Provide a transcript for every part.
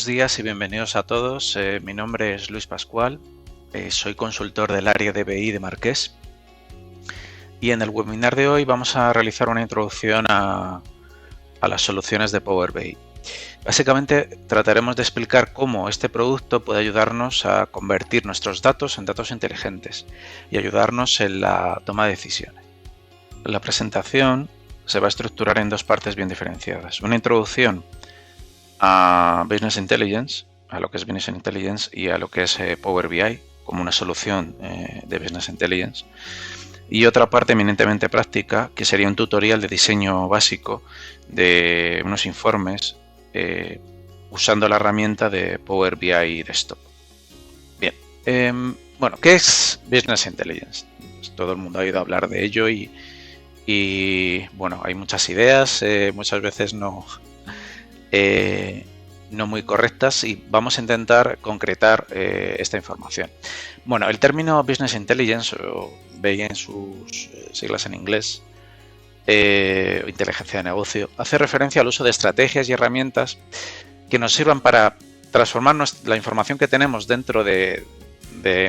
Buenos días y bienvenidos a todos. Mi nombre es Luis Pascual, soy consultor del área de BI de Marqués y en el webinar de hoy vamos a realizar una introducción a las soluciones de Power BI. Básicamente trataremos de explicar cómo este producto puede ayudarnos a convertir nuestros datos en datos inteligentes y ayudarnos en la toma de decisiones. La presentación se va a estructurar en dos partes bien diferenciadas. Una introducción a Business Intelligence, a lo que es Business Intelligence y a lo que es Power BI como una solución de Business Intelligence, y otra parte eminentemente práctica que sería un tutorial de diseño básico de unos informes usando la herramienta de Power BI Desktop. Bien, bueno, ¿qué es Business Intelligence? Pues todo el mundo ha oído hablar de ello y bueno, hay muchas ideas, muchas veces no muy correctas, y vamos a intentar concretar esta información. Bueno, el término Business Intelligence, o BI en sus siglas en inglés, inteligencia de negocio, hace referencia al uso de estrategias y herramientas que nos sirvan para transformar la información que tenemos dentro de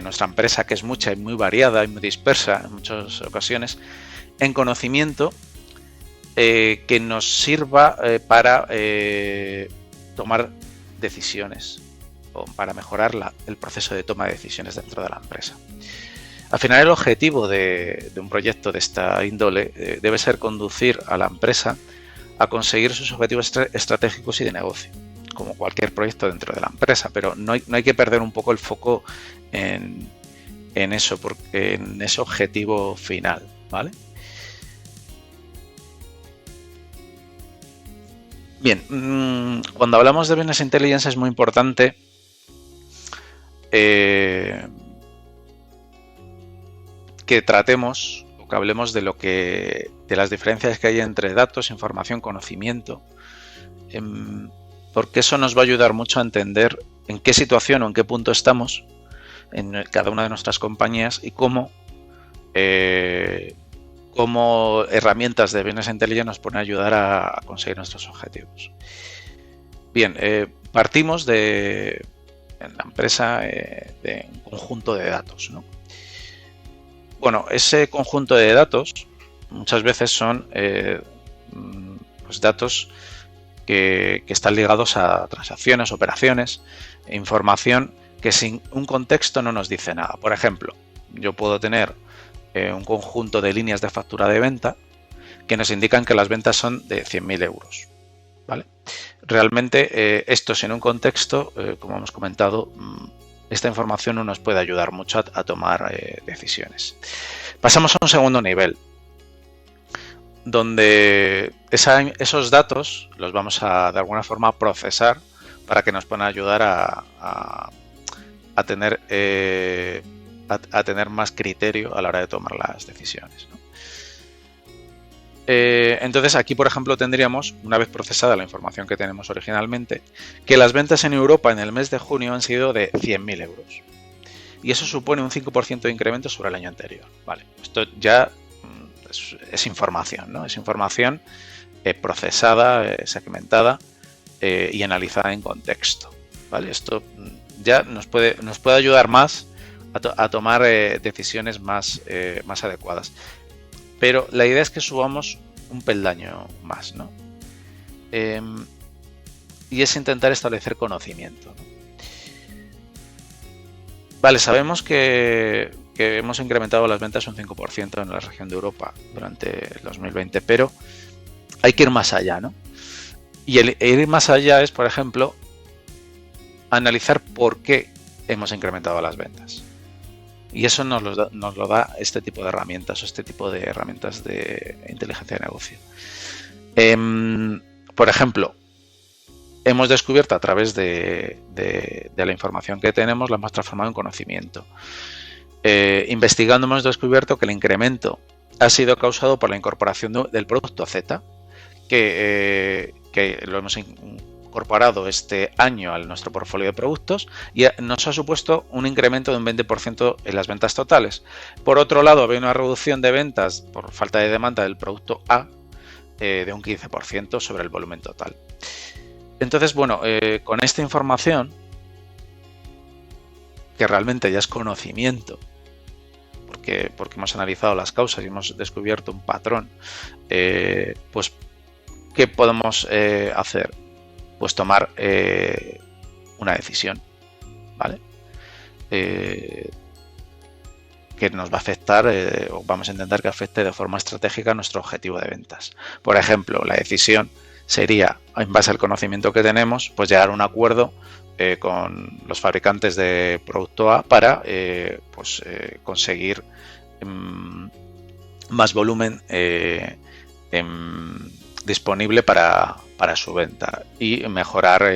nuestra empresa, que es mucha y muy variada y muy dispersa en muchas ocasiones, en conocimiento que nos sirva para tomar decisiones o para mejorar el proceso de toma de decisiones dentro de la empresa. Al final, el objetivo de un proyecto de esta índole debe ser conducir a la empresa a conseguir sus objetivos estratégicos y de negocio, como cualquier proyecto dentro de la empresa, pero no hay que perder un poco el foco en ese objetivo final, ¿vale? Bien, cuando hablamos de Business Intelligence es muy importante que tratemos o que hablemos de las diferencias que hay entre datos, información, conocimiento, porque eso nos va a ayudar mucho a entender en qué situación o en qué punto estamos en cada una de nuestras compañías y cómo herramientas de Business Intelligence nos pueden ayudar a conseguir nuestros objetivos. Bien, partimos en la empresa de un conjunto de datos, ¿no? Bueno, ese conjunto de datos muchas veces son pues datos que están ligados a transacciones, operaciones, información que sin un contexto no nos dice nada. Por ejemplo, yo puedo tener un conjunto de líneas de factura de venta que nos indican que las ventas son de 100.000 euros, ¿vale? Realmente esto sin un contexto, como hemos comentado, esta información no nos puede ayudar mucho a tomar decisiones. Pasamos a un segundo nivel, donde esos datos los vamos a de alguna forma procesar para que nos puedan ayudar a tener más criterio a la hora de tomar las decisiones, ¿no? Entonces aquí, por ejemplo, tendríamos, una vez procesada la información que tenemos originalmente, que las ventas en Europa en el mes de junio han sido de 100.000 euros. Y eso supone un 5% de incremento sobre el año anterior. Vale, esto ya es información, ¿no? Es información procesada, segmentada y analizada en contexto, ¿vale? Esto ya nos puede ayudar más a tomar decisiones más adecuadas. Pero la idea es que subamos un peldaño más, ¿no? Y es intentar establecer conocimiento, ¿no? Vale, sabemos que hemos incrementado las ventas un 5% en la región de Europa durante el 2020, pero hay que ir más allá, ¿no? Y el ir más allá es, por ejemplo, analizar por qué hemos incrementado las ventas. Y eso nos lo da este tipo de herramientas o este tipo de herramientas de inteligencia de negocio. Por ejemplo, hemos descubierto a través de la información que tenemos, la hemos transformado en conocimiento. Investigando hemos descubierto que el incremento ha sido causado por la incorporación del producto Z, que lo hemos incorporado este año a nuestro portfolio de productos y nos ha supuesto un incremento de un 20% en las ventas totales. Por otro lado, había una reducción de ventas por falta de demanda del producto A de un 15% sobre el volumen total. Entonces, bueno, con esta información, que realmente ya es conocimiento, porque hemos analizado las causas y hemos descubierto un patrón, pues, ¿qué podemos hacer? Pues tomar una decisión, ¿vale? Que nos va a afectar, o vamos a intentar que afecte de forma estratégica nuestro objetivo de ventas. Por ejemplo, la decisión sería, en base al conocimiento que tenemos, pues llegar a un acuerdo con los fabricantes de producto A para conseguir más volumen disponible para su venta y mejorar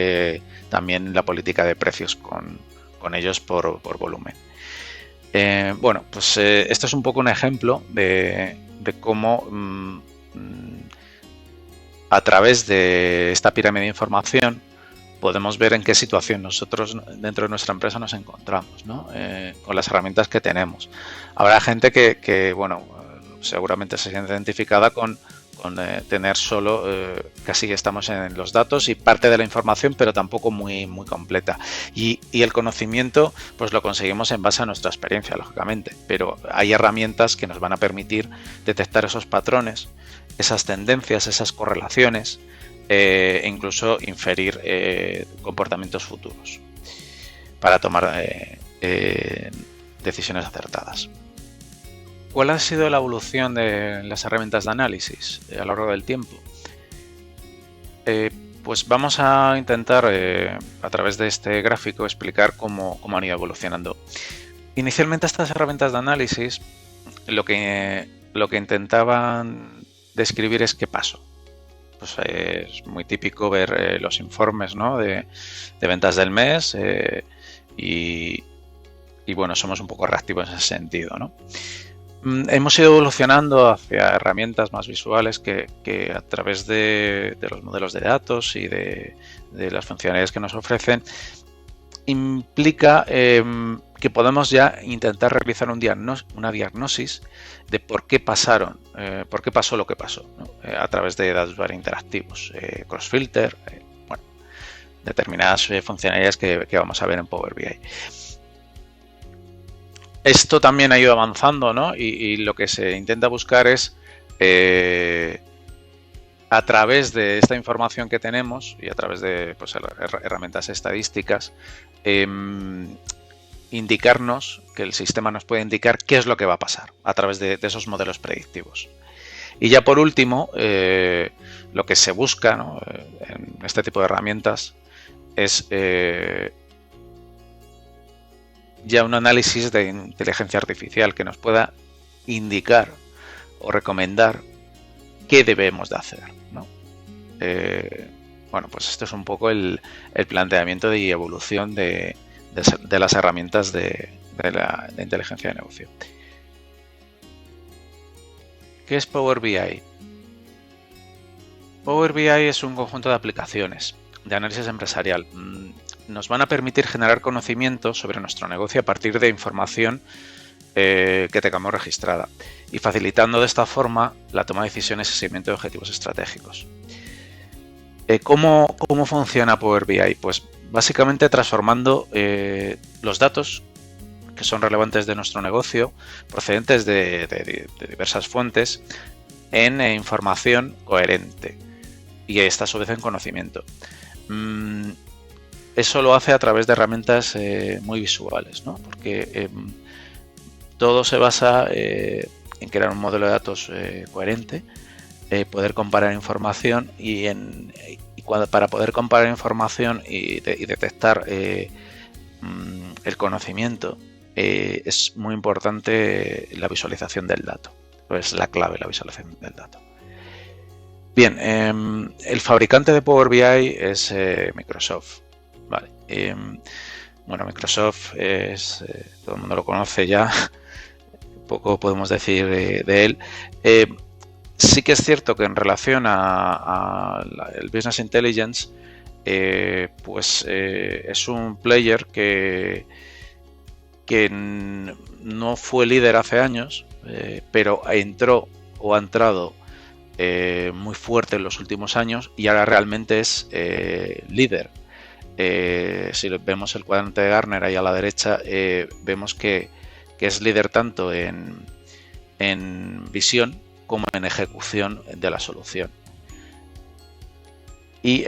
también la política de precios con ellos por volumen. Bueno, pues esto es un poco un ejemplo de cómo a través de esta pirámide de información podemos ver en qué situación nosotros dentro de nuestra empresa nos encontramos, ¿no? Con las herramientas que tenemos. Habrá gente que bueno, seguramente se siente identificada con tener solo, casi estamos en los datos y parte de la información, pero tampoco muy completa. Y el conocimiento, pues lo conseguimos en base a nuestra experiencia, lógicamente, pero hay herramientas que nos van a permitir detectar esos patrones, esas tendencias, esas correlaciones, e incluso inferir comportamientos futuros para tomar decisiones acertadas. ¿Cuál ha sido la evolución de las herramientas de análisis a lo largo del tiempo? Pues vamos a intentar, a través de este gráfico, explicar cómo han ido evolucionando. Inicialmente estas herramientas de análisis lo que intentaban describir es qué pasó. Pues es muy típico ver los informes, ¿no?, de ventas del mes y bueno, somos un poco reactivos en ese sentido, ¿no? Hemos ido evolucionando hacia herramientas más visuales que a través de los modelos de datos y de las funcionalidades que nos ofrecen implica que podemos ya intentar realizar una diagnosis de por qué pasó lo que pasó, ¿no? A través de datos interactivos, cross-filter, bueno, determinadas funcionalidades que vamos a ver en Power BI. Esto también ha ido avanzando, ¿no? Y lo que se intenta buscar es, a través de esta información que tenemos y a través de pues, herramientas estadísticas, indicarnos, que el sistema nos puede indicar qué es lo que va a pasar a través de esos modelos predictivos. Y ya por último, lo que se busca, ¿no?, en este tipo de herramientas es ya un análisis de inteligencia artificial que nos pueda indicar o recomendar qué debemos de hacer, ¿no? Bueno, pues esto es un poco el planteamiento de evolución de las herramientas de inteligencia de negocio. ¿Qué es Power BI? Power BI es un conjunto de aplicaciones de análisis empresarial. Nos van a permitir generar conocimiento sobre nuestro negocio a partir de información que tengamos registrada y facilitando de esta forma la toma de decisiones y seguimiento de objetivos estratégicos. ¿Cómo funciona Power BI? Pues básicamente transformando los datos que son relevantes de nuestro negocio, procedentes de diversas fuentes, en información coherente y esta a su vez en conocimiento. Eso lo hace a través de herramientas muy visuales, ¿no? Porque todo se basa en crear un modelo de datos coherente, poder comparar información para poder comparar información y detectar el conocimiento, es muy importante la visualización del dato. Es la clave, la visualización del dato. Bien, el fabricante de Power BI es Microsoft. Vale. Bueno, Microsoft es, todo el mundo lo conoce ya, poco podemos decir de él. Sí que es cierto que en relación al Business Intelligence, pues es un player que no fue líder hace años, pero ha entrado muy fuerte en los últimos años y ahora realmente es líder. Si vemos el cuadrante de Gartner ahí a la derecha, vemos que es líder tanto en visión como en ejecución de la solución. Y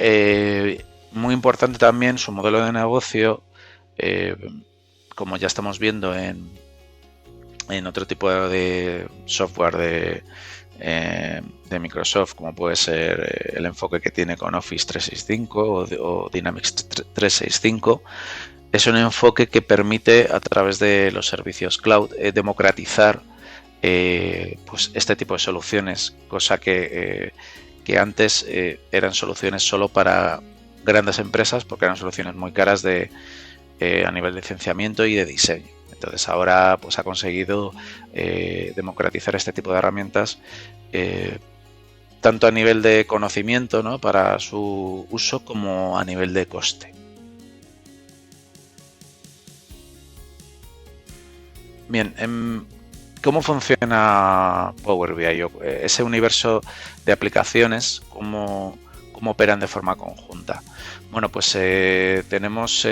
muy importante también su modelo de negocio, como ya estamos viendo en otro tipo de software de Microsoft, como puede ser el enfoque que tiene con Office 365 o Dynamics 365. Es un enfoque que permite, a través de los servicios cloud, democratizar pues este tipo de soluciones, cosa que antes eran soluciones solo para grandes empresas, porque eran soluciones muy caras a nivel de licenciamiento y de diseño. Entonces ahora pues ha conseguido democratizar este tipo de herramientas, tanto a nivel de conocimiento, ¿no?, para su uso, como a nivel de coste. Bien, ¿cómo funciona Power BI? Ese universo de aplicaciones, ¿cómo operan de forma conjunta? Bueno, pues tenemos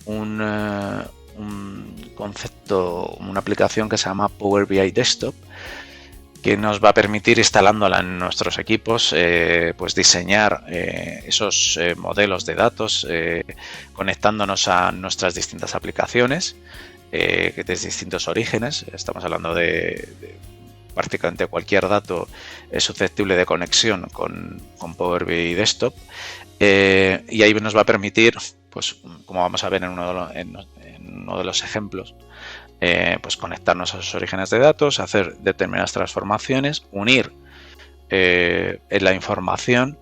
un concepto, una aplicación que se llama Power BI Desktop, que nos va a permitir, instalándola en nuestros equipos, pues diseñar esos modelos de datos, conectándonos a nuestras distintas aplicaciones de distintos orígenes. Estamos hablando de prácticamente cualquier dato es susceptible de conexión con Power BI Desktop, y ahí nos va a permitir, pues como vamos a ver en uno de los ejemplos, pues conectarnos a esos orígenes de datos, hacer determinadas transformaciones, unir la información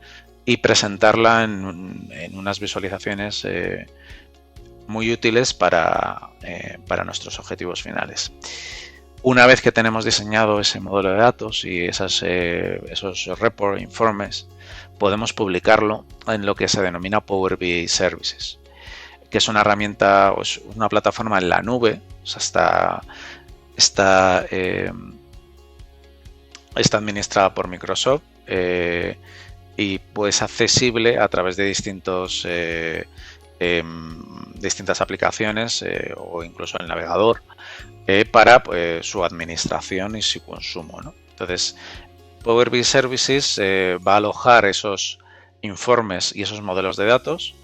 y presentarla en unas visualizaciones muy útiles para nuestros objetivos finales. Una vez que tenemos diseñado ese modelo de datos y esos reports, informes, podemos publicarlo en lo que se denomina Power BI Services, que es una herramienta, es una plataforma en la nube. O sea, está administrada por Microsoft y pues accesible a través de distintas aplicaciones o incluso el navegador para su administración y su consumo, ¿no? Entonces, Power BI Services va a alojar esos informes y esos modelos de datos,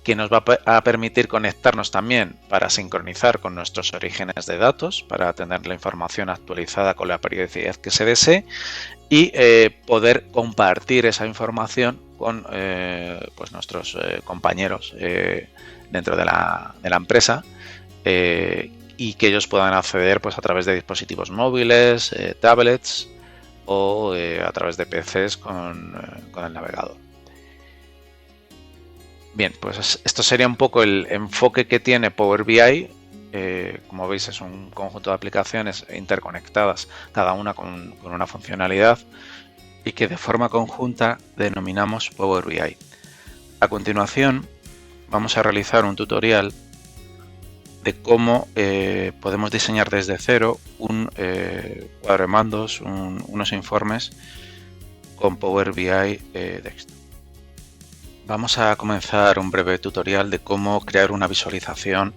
que nos va a permitir conectarnos también para sincronizar con nuestros orígenes de datos, para tener la información actualizada con la periodicidad que se desee y poder compartir esa información con pues nuestros compañeros dentro de la empresa, y que ellos puedan acceder pues a través de dispositivos móviles, tablets o a través de PCs con el navegador. Bien, pues esto sería un poco el enfoque que tiene Power BI. Como veis, es un conjunto de aplicaciones interconectadas, cada una con una funcionalidad, y que de forma conjunta denominamos Power BI. A continuación vamos a realizar un tutorial de cómo podemos diseñar desde cero un cuadro de mandos, unos informes con Power BI Desktop. Vamos a comenzar un breve tutorial de cómo crear una visualización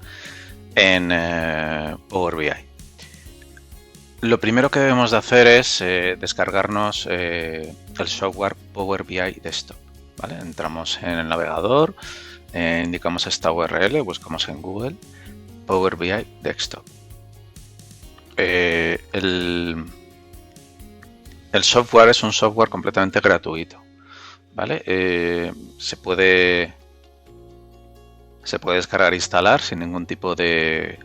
en Power BI. Lo primero que debemos de hacer es descargarnos el software Power BI Desktop, ¿vale? Entramos en el navegador, indicamos esta URL, buscamos en Google Power BI Desktop. El software es un software completamente gratuito, ¿vale? Se puede descargar e instalar sin ningún tipo de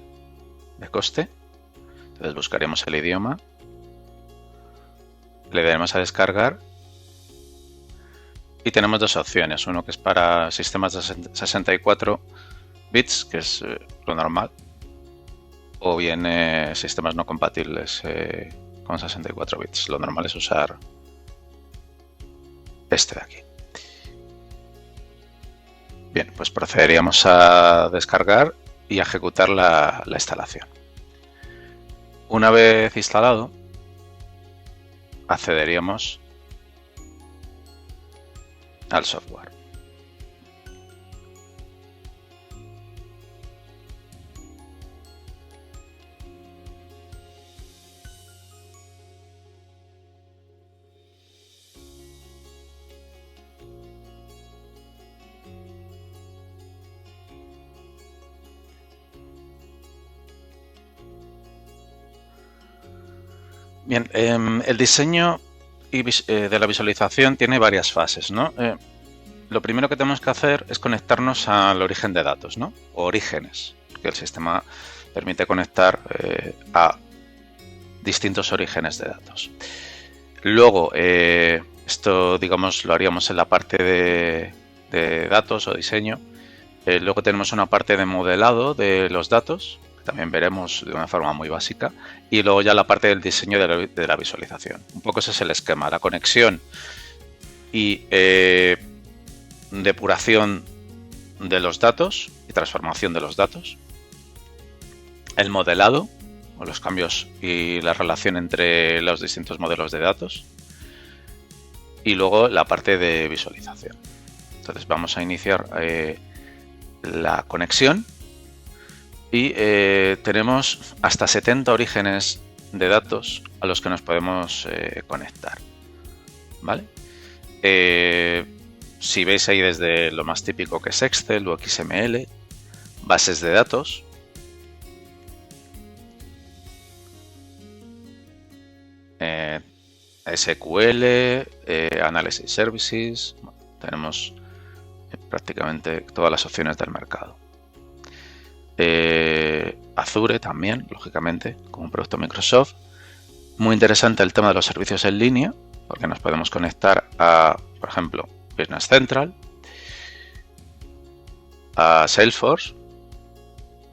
coste. Entonces buscaremos el idioma, le daremos a descargar y tenemos dos opciones. Uno que es para sistemas de 64 bits, que es lo normal, o bien sistemas no compatibles con 64 bits. Lo normal es usar este de aquí. Bien, pues procederíamos a descargar y a ejecutar la instalación. Una vez instalado, accederíamos al software. Bien, el diseño de la visualización tiene varias fases, ¿no? Lo primero que tenemos que hacer es conectarnos al origen de datos, ¿no? O orígenes, que el sistema permite conectar a distintos orígenes de datos. Luego, esto, digamos, lo haríamos en la parte de datos o diseño. Luego tenemos una parte de modelado de los datos, también veremos de una forma muy básica, y luego ya la parte del diseño de la visualización. Un poco ese es el esquema, la conexión y depuración de los datos y transformación de los datos, el modelado, o los cambios y la relación entre los distintos modelos de datos, y luego la parte de visualización. Entonces vamos a iniciar la conexión. Y tenemos hasta 70 orígenes de datos a los que nos podemos conectar, ¿vale? Si veis ahí desde lo más típico que es Excel o XML, bases de datos, SQL, Analysis Services, bueno, tenemos prácticamente todas las opciones del mercado. Azure también, lógicamente, como un producto Microsoft. Muy interesante el tema de los servicios en línea, porque nos podemos conectar a, por ejemplo, Business Central, a Salesforce.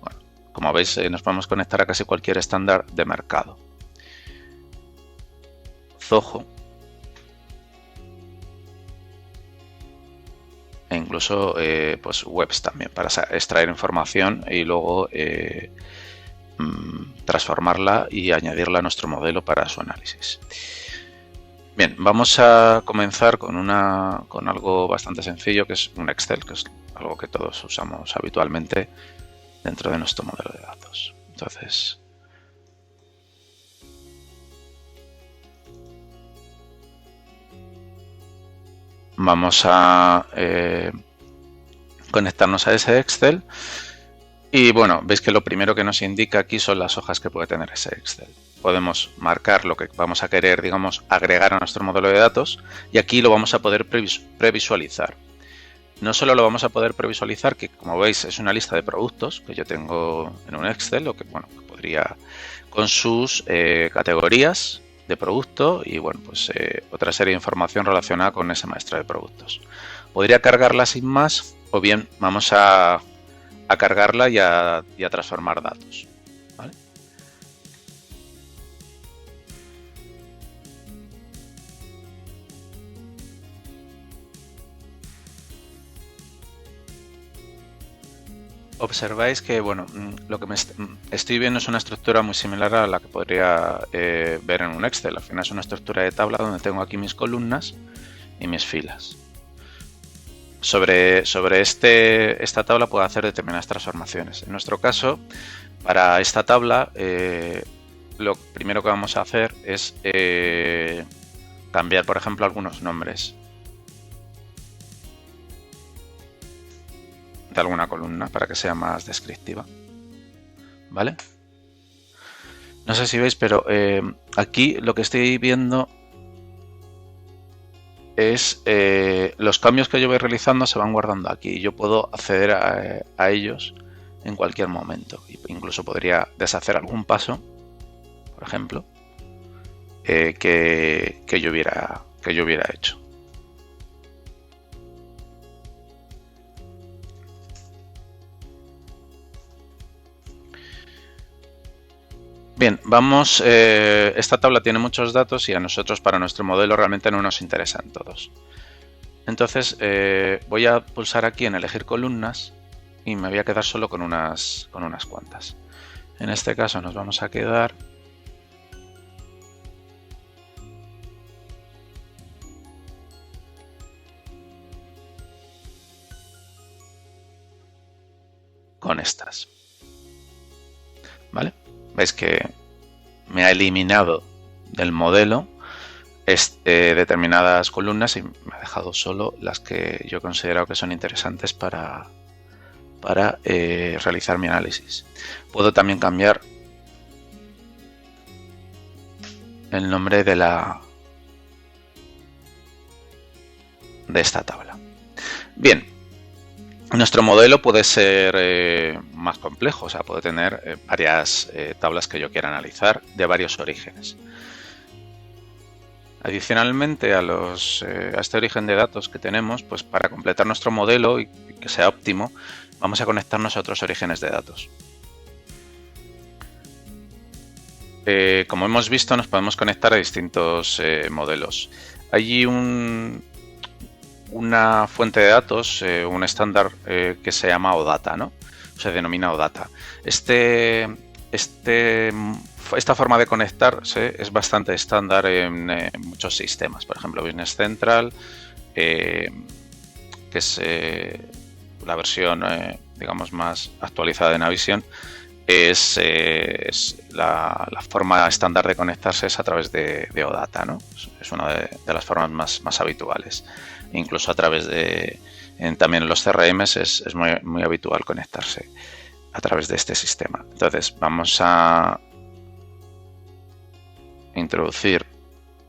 Bueno, como veis, nos podemos conectar a casi cualquier estándar de mercado. Zoho. E incluso pues webs también para extraer información y luego transformarla y añadirla a nuestro modelo para su análisis. Bien, vamos a comenzar con algo bastante sencillo, que es un Excel, que es algo que todos usamos habitualmente dentro de nuestro modelo de datos. Entonces, vamos a conectarnos a ese Excel y bueno, veis que lo primero que nos indica aquí son las hojas que puede tener ese Excel. Podemos marcar lo que vamos a querer, digamos, agregar a nuestro modelo de datos y aquí lo vamos a poder previsualizar. No solo lo vamos a poder previsualizar, que como veis es una lista de productos que yo tengo en un Excel, o que bueno, podría con sus categorías de producto y bueno, pues otra serie de información relacionada con esa muestra de productos. Podría cargarla sin más o bien vamos a cargarla y a transformar datos, ¿vale? Observáis que bueno, lo que estoy viendo es una estructura muy similar a la que podría ver en un Excel. Al final es una estructura de tabla donde tengo aquí mis columnas y mis filas. Sobre esta tabla puedo hacer determinadas transformaciones. En nuestro caso, para esta tabla, lo primero que vamos a hacer es cambiar, por ejemplo, algunos nombres de alguna columna para que sea más descriptiva, ¿vale? No sé si veis, pero aquí lo que estoy viendo es los cambios que yo voy realizando se van guardando aquí y yo puedo acceder a ellos en cualquier momento. Incluso podría deshacer algún paso, por ejemplo, que yo hubiera hecho. Bien, vamos. Esta tabla tiene muchos datos y a nosotros para nuestro modelo realmente no nos interesan todos. Entonces voy a pulsar aquí en elegir columnas y me voy a quedar solo con unas cuantas. En este caso nos vamos a quedar con estas. ¿Vale? Veis que me ha eliminado del modelo determinadas columnas y me ha dejado solo las que yo he considerado que son interesantes para realizar mi análisis. Puedo también cambiar el nombre de esta tabla. Bien, nuestro modelo puede ser más complejo, o sea, puede tener varias tablas que yo quiera analizar de varios orígenes. Adicionalmente a este origen de datos que tenemos, pues para completar nuestro modelo y que sea óptimo, vamos a conectarnos a otros orígenes de datos. Como hemos visto, nos podemos conectar a distintos modelos. Hay una fuente de datos, un estándar que se llama OData, ¿no? Se denomina OData. Esta forma de conectarse es bastante estándar en muchos sistemas. Por ejemplo, Business Central, que es la versión, digamos, más actualizada de Navision, es la forma estándar de conectarse es a través de OData, ¿no? Es una de las formas más habituales. Incluso a través también en los CRMs es muy habitual conectarse a través de este sistema. Entonces vamos a introducir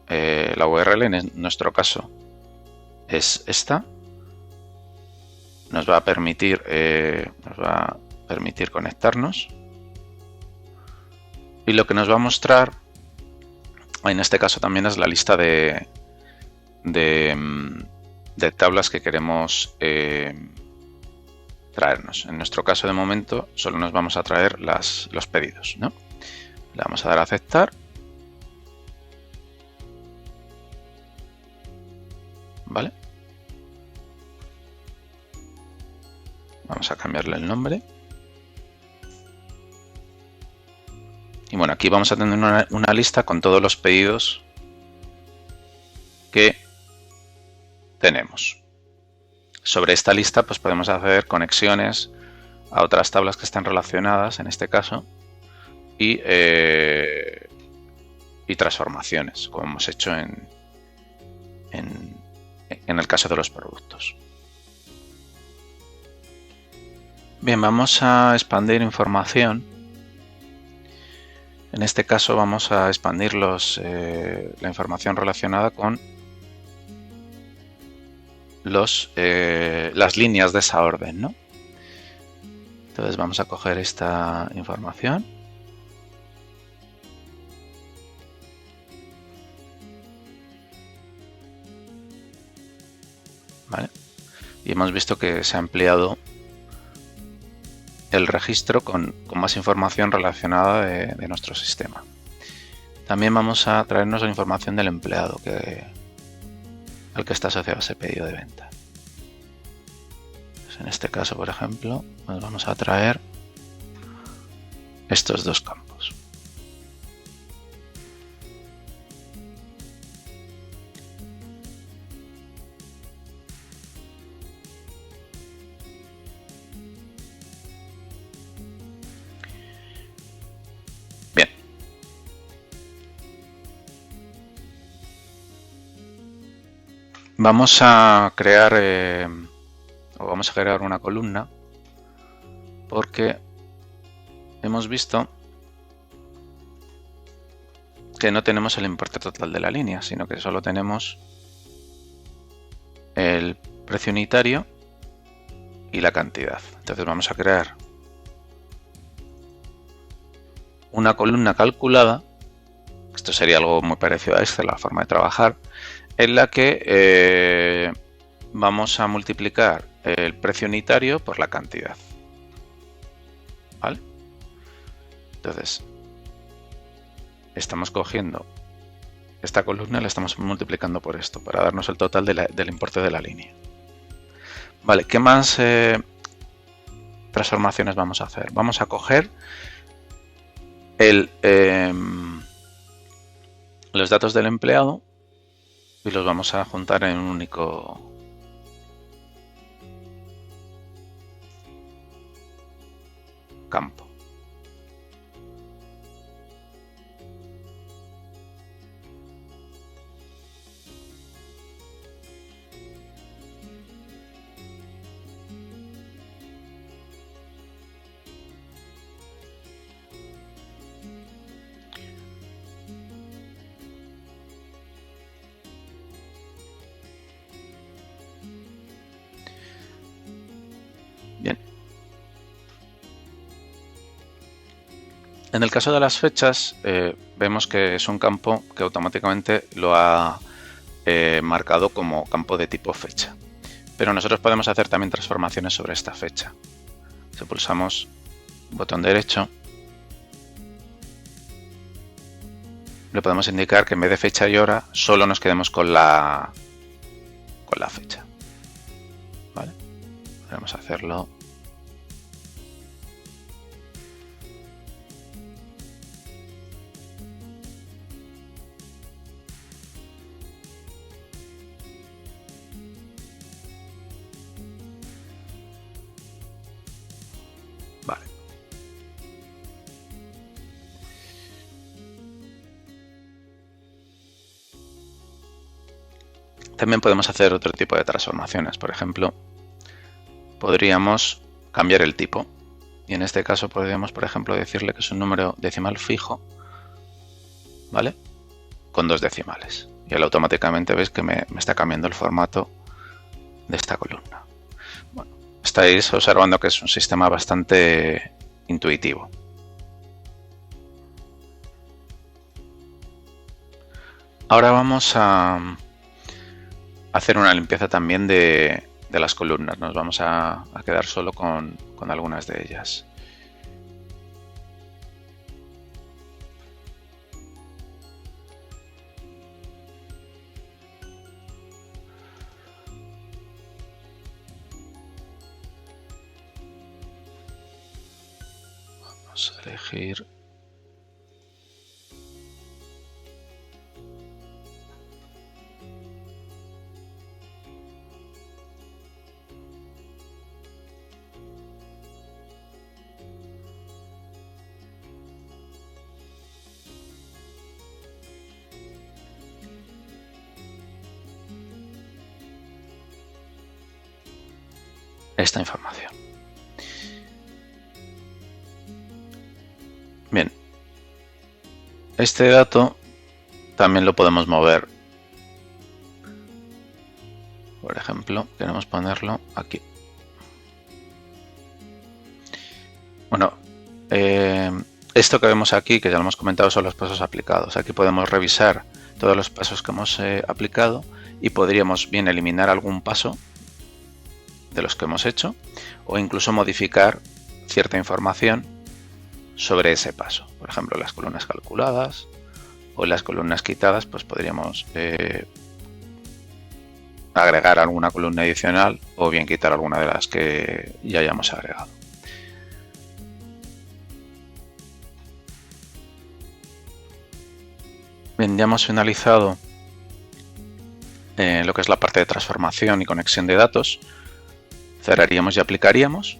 la URL, en nuestro caso es esta. Nos va a permitir conectarnos. Y lo que nos va a mostrar, en este caso también, es la lista de tablas que queremos traernos. En nuestro caso, de momento, solo nos vamos a traer los pedidos, ¿no? Le vamos a dar a aceptar. ¿Vale? Vamos a cambiarle el nombre. Y bueno, aquí vamos a tener una lista con todos los pedidos que tenemos. Sobre esta lista pues podemos hacer conexiones a otras tablas que están relacionadas, en este caso, y transformaciones, como hemos hecho en el caso de los productos. Bien, vamos a expandir información. En este caso vamos a expandir la información relacionada con las líneas de esa orden, ¿no? Entonces vamos a coger esta información. ¿Vale? Y hemos visto que se ha ampliado el registro con más información relacionada de nuestro sistema. También vamos a traernos la información del empleado al que está asociado ese pedido de venta. Pues en este caso, por ejemplo, nos vamos a traer estos dos campos. Bien. Vamos a crear una columna porque hemos visto que no tenemos el importe total de la línea, sino que solo tenemos el precio unitario y la cantidad. Entonces vamos a crear una columna calculada. Esto sería algo muy parecido a Excel, la forma de trabajar, en la que vamos a multiplicar el precio unitario por la cantidad. ¿Vale? Entonces, estamos cogiendo esta columna y la estamos multiplicando por esto, para darnos el total del importe de la línea. Vale, ¿qué más transformaciones vamos a hacer? Vamos a coger los datos del empleado y los vamos a juntar en un único campo. Bien. En el caso de las fechas, vemos que es un campo que automáticamente lo ha marcado como campo de tipo fecha. Pero nosotros podemos hacer también transformaciones sobre esta fecha. Si pulsamos botón derecho, le podemos indicar que en vez de fecha y hora, solo nos quedemos con la fecha. ¿Vale? Podemos hacerlo. Vale. También podemos hacer otro tipo de transformaciones. Por ejemplo, podríamos cambiar el tipo. Y en este caso podríamos, por ejemplo, decirle que es un número decimal fijo, ¿vale? Con 2 decimales. Y él automáticamente veis que me está cambiando el formato de esta columna. Bueno, estáis observando que es un sistema bastante intuitivo. Ahora vamos a hacer una limpieza también de las columnas. Nos vamos a quedar solo con algunas de ellas. Vamos a elegir. Esta información. Bien, este dato también lo podemos mover. Por ejemplo, queremos ponerlo aquí. Bueno, esto que vemos aquí, que ya lo hemos comentado, son los pasos aplicados. Aquí podemos revisar todos los pasos que hemos aplicado y podríamos bien eliminar algún paso de los que hemos hecho o incluso modificar cierta información sobre ese paso. Por ejemplo, las columnas calculadas o las columnas quitadas, pues podríamos agregar alguna columna adicional o bien quitar alguna de las que ya hayamos agregado. Bien, ya hemos finalizado lo que es la parte de transformación y conexión de datos. Cerraríamos y aplicaríamos.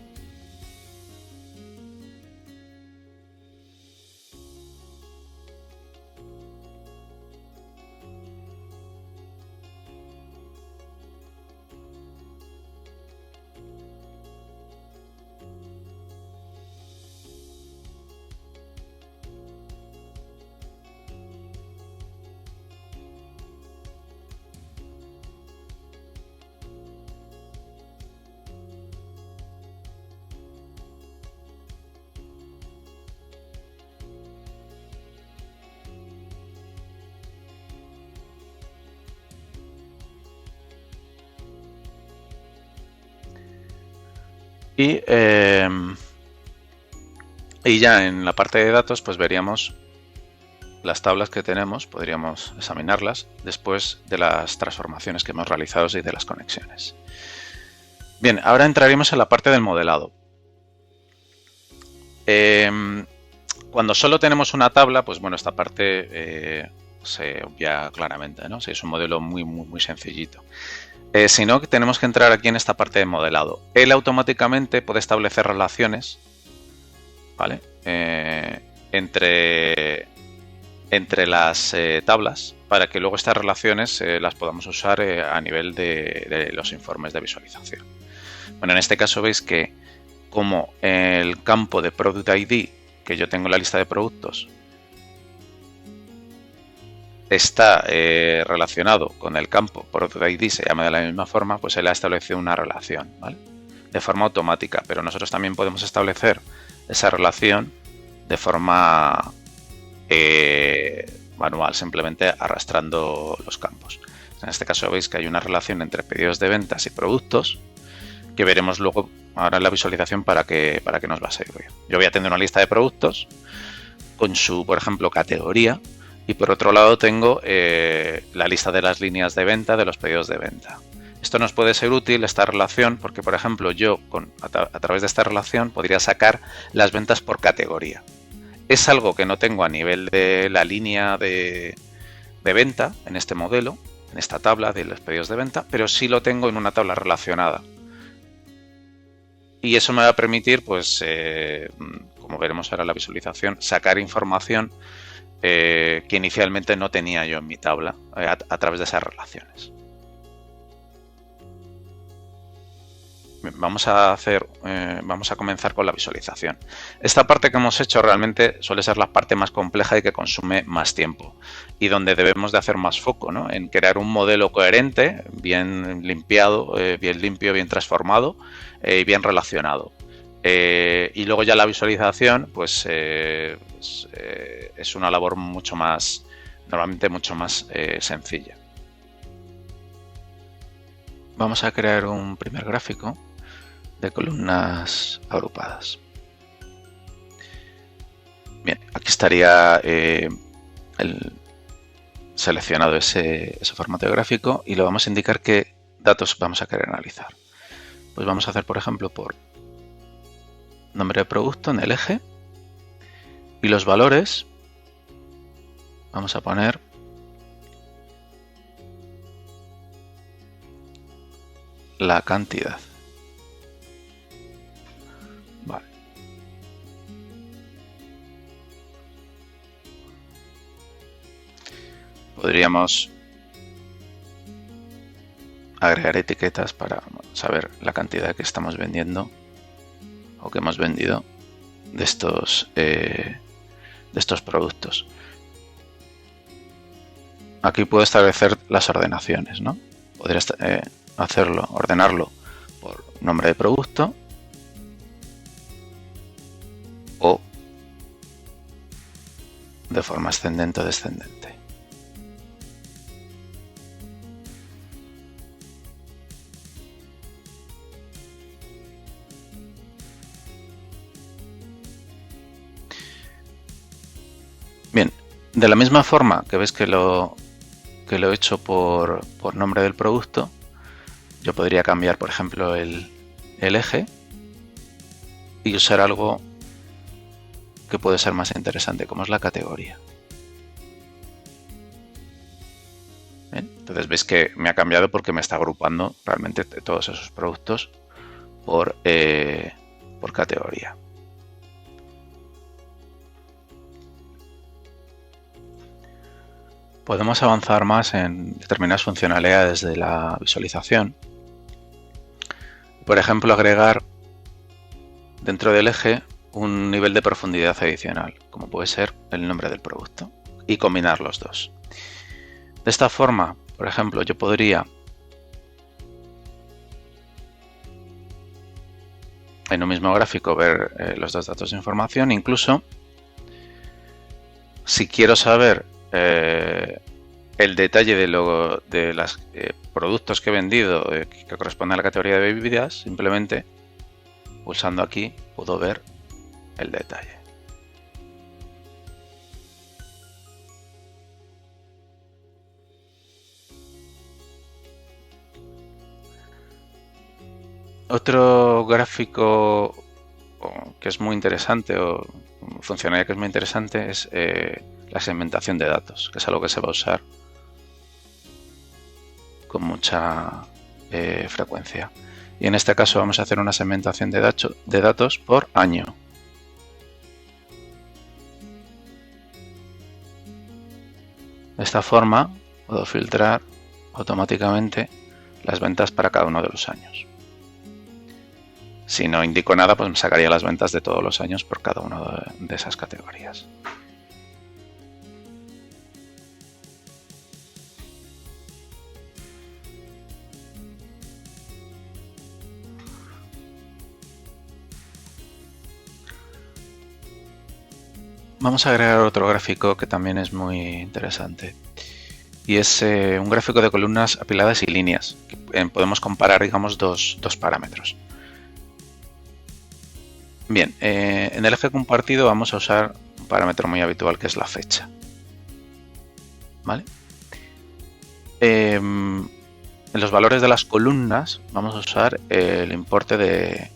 Y ya en la parte de datos pues veríamos las tablas que tenemos, podríamos examinarlas después de las transformaciones que hemos realizado y de las conexiones. Bien, ahora entraríamos en la parte del modelado. Cuando solo tenemos una tabla, pues bueno, esta parte se obvia claramente, ¿no? Si es un modelo muy sencillito. Si no, tenemos que entrar aquí en esta parte de modelado. Él automáticamente puede establecer relaciones ¿vale? Entre las tablas, para que luego estas relaciones las podamos usar a nivel de los informes de visualización. Bueno, en este caso veis que como el campo de Product ID que yo tengo en la lista de productos está relacionado con el campo Product ID, se llama de la misma forma, pues él ha establecido una relación, ¿vale? De forma automática, pero nosotros también podemos establecer esa relación de forma manual, simplemente arrastrando los campos. En este caso veis que hay una relación entre pedidos de ventas y productos que veremos luego ahora en la visualización para qué nos va a servir. Yo voy a tener una lista de productos con su, por ejemplo, categoría, y por otro lado tengo la lista de las líneas de venta de los pedidos de venta. Esto nos puede ser útil, esta relación, porque por ejemplo yo a través de esta relación podría sacar las ventas por categoría. Es algo que no tengo a nivel de la línea de venta en este modelo, en esta tabla de los pedidos de venta, pero sí lo tengo en una tabla relacionada. Y eso me va a permitir, pues, como veremos ahora en la visualización, sacar información que inicialmente no tenía yo en mi tabla a través de esas relaciones. Vamos a comenzar con la visualización. Esta parte que hemos hecho realmente suele ser la parte más compleja y que consume más tiempo y donde debemos de hacer más foco, ¿no? En crear un modelo coherente, bien limpiado, bien limpio, bien transformado y bien relacionado. Y luego ya la visualización, pues es una labor normalmente mucho más sencilla. Vamos a crear un primer gráfico de columnas agrupadas. Bien, aquí estaría seleccionado ese formato de gráfico y le vamos a indicar qué datos vamos a querer analizar. Pues vamos a hacer, por ejemplo, por nombre de producto en el eje, y los valores vamos a poner la cantidad. Vale. Podríamos agregar etiquetas para saber la cantidad que estamos vendiendo o que hemos vendido de estos productos. Aquí puedo establecer las ordenaciones, ¿no? Podría ordenarlo por nombre de producto o de forma ascendente o descendente. Bien, de la misma forma que ves que lo he hecho por nombre del producto, yo podría cambiar, por ejemplo, el eje y usar algo que puede ser más interesante, como es la categoría. ¿Bien? Entonces veis que me ha cambiado porque me está agrupando realmente todos esos productos por categoría. Podemos avanzar más en determinadas funcionalidades de la visualización. Por ejemplo, agregar dentro del eje un nivel de profundidad adicional, como puede ser el nombre del producto, y combinar los dos. De esta forma, por ejemplo, yo podría en un mismo gráfico ver los dos datos de información. Incluso si quiero saber el detalle de los productos que he vendido que corresponde a la categoría de bebidas, simplemente pulsando aquí puedo ver el detalle. Otro gráfico que es muy interesante, o funcionalidad que es muy interesante, es la segmentación de datos, que es algo que se va a usar con mucha frecuencia. Y en este caso vamos a hacer una segmentación de datos por año. De esta forma puedo filtrar automáticamente las ventas para cada uno de los años. Si no indico nada, pues me sacaría las ventas de todos los años por cada una de esas categorías. Vamos a agregar otro gráfico que también es muy interesante. Y es un gráfico de columnas apiladas y líneas. Podemos comparar, digamos, dos parámetros. Bien, en el eje compartido vamos a usar un parámetro muy habitual que es la fecha. ¿Vale? En los valores de las columnas vamos a usar el importe de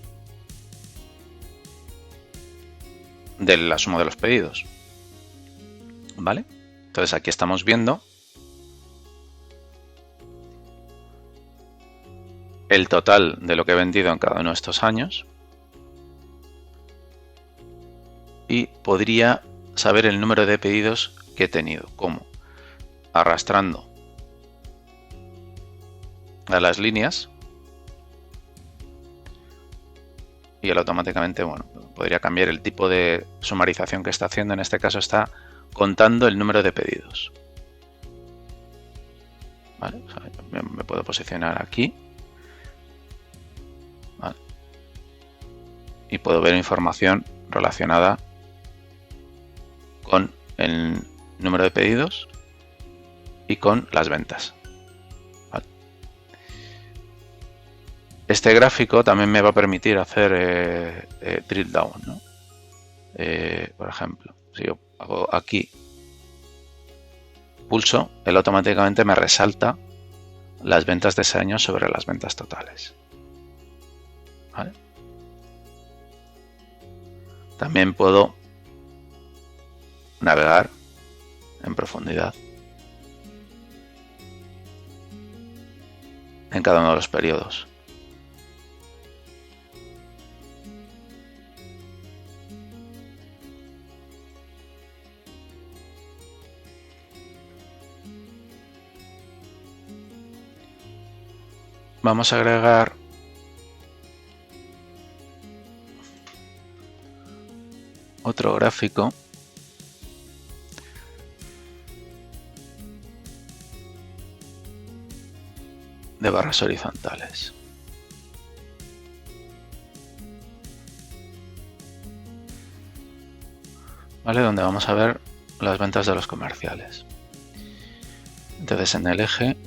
la suma de los pedidos. ¿Vale? Entonces aquí estamos viendo el total de lo que he vendido en cada uno de estos años y podría saber el número de pedidos que he tenido. ¿Cómo? Arrastrando a las líneas y él automáticamente, bueno, podría cambiar el tipo de sumarización que está haciendo. En este caso está contando el número de pedidos. ¿Vale? O sea, me puedo posicionar aquí. ¿Vale? Y puedo ver información relacionada con el número de pedidos y con las ventas. ¿Vale? Este gráfico también me va a permitir hacer drill down, ¿no? Por ejemplo, si yo hago aquí, pulso, él automáticamente me resalta las ventas de ese año sobre las ventas totales. ¿Vale? También puedo navegar en profundidad en cada uno de los periodos. Vamos a agregar otro gráfico de barras horizontales. ¿Vale? Donde vamos a ver las ventas de los comerciales. Entonces en el eje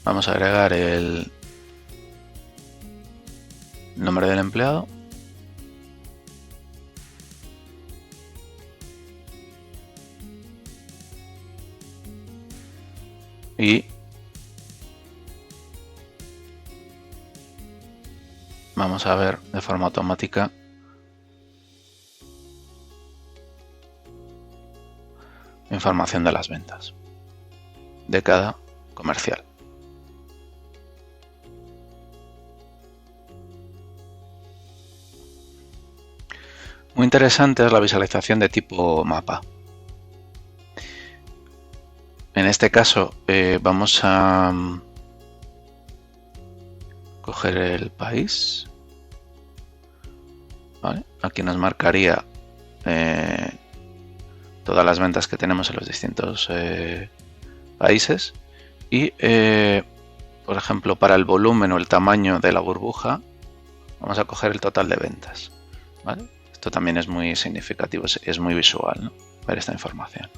vamos a agregar el nombre del empleado y vamos a ver de forma automática información de las ventas de cada comercial. Muy interesante es la visualización de tipo mapa. En este caso vamos a coger el país. ¿Vale? Aquí nos marcaría todas las ventas que tenemos en los distintos países y por ejemplo para el volumen o el tamaño de la burbuja vamos a coger el total de ventas. ¿Vale? Esto también es muy significativo, es muy visual, ¿no? Ver esta información.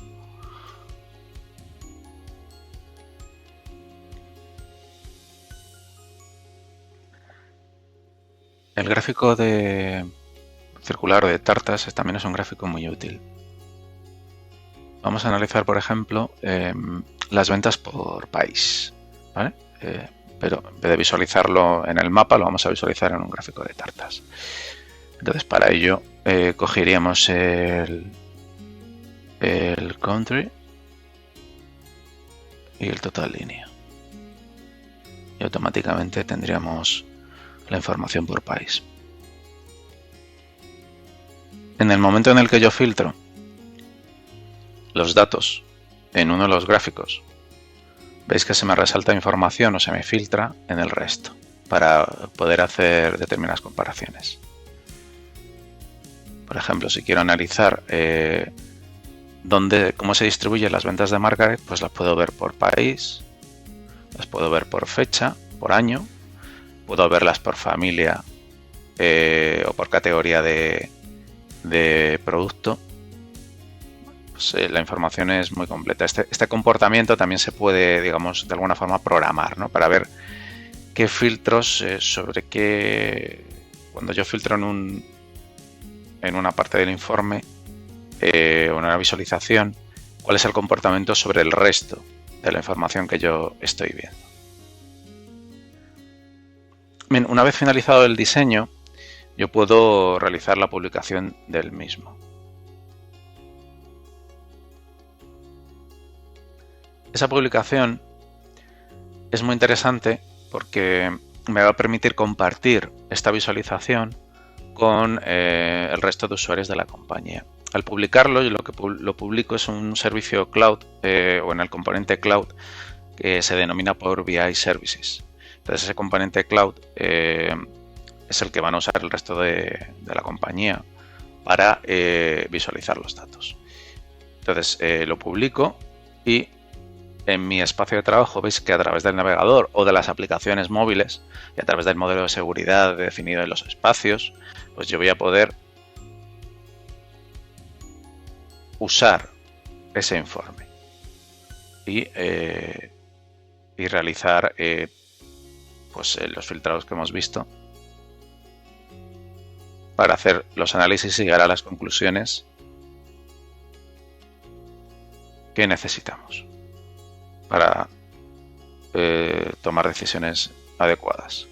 El gráfico circular de tartas también es un gráfico muy útil. Vamos a analizar, por ejemplo, las ventas por país, ¿vale? Pero en vez de visualizarlo en el mapa, lo vamos a visualizar en un gráfico de tartas. Entonces, para ello, cogeríamos el country y el total línea. Y automáticamente tendríamos la información por país. En el momento en el que yo filtro los datos en uno de los gráficos, veis que se me resalta información o se me filtra en el resto para poder hacer determinadas comparaciones. Por ejemplo, si quiero analizar cómo se distribuyen las ventas de Margaret, pues las puedo ver por país, las puedo ver por fecha, por año, puedo verlas por familia o por categoría de producto. Pues, la información es muy completa. Este comportamiento también se puede, digamos, de alguna forma programar, ¿no? Para ver qué filtros cuando yo filtro en una parte del informe o en una visualización, cuál es el comportamiento sobre el resto de la información que yo estoy viendo. Bien, una vez finalizado el diseño, yo puedo realizar la publicación del mismo. Esa publicación es muy interesante porque me va a permitir compartir esta visualización con el resto de usuarios de la compañía. Al publicarlo, yo lo publico es un servicio cloud o en el componente cloud que se denomina Power BI Services. Entonces ese componente cloud es el que van a usar el resto de la compañía para visualizar los datos. Entonces lo publico y en mi espacio de trabajo veis que a través del navegador o de las aplicaciones móviles y a través del modelo de seguridad definido en los espacios, pues yo voy a poder usar ese informe y realizar los filtrados que hemos visto para hacer los análisis y llegar a las conclusiones que necesitamos para tomar decisiones adecuadas.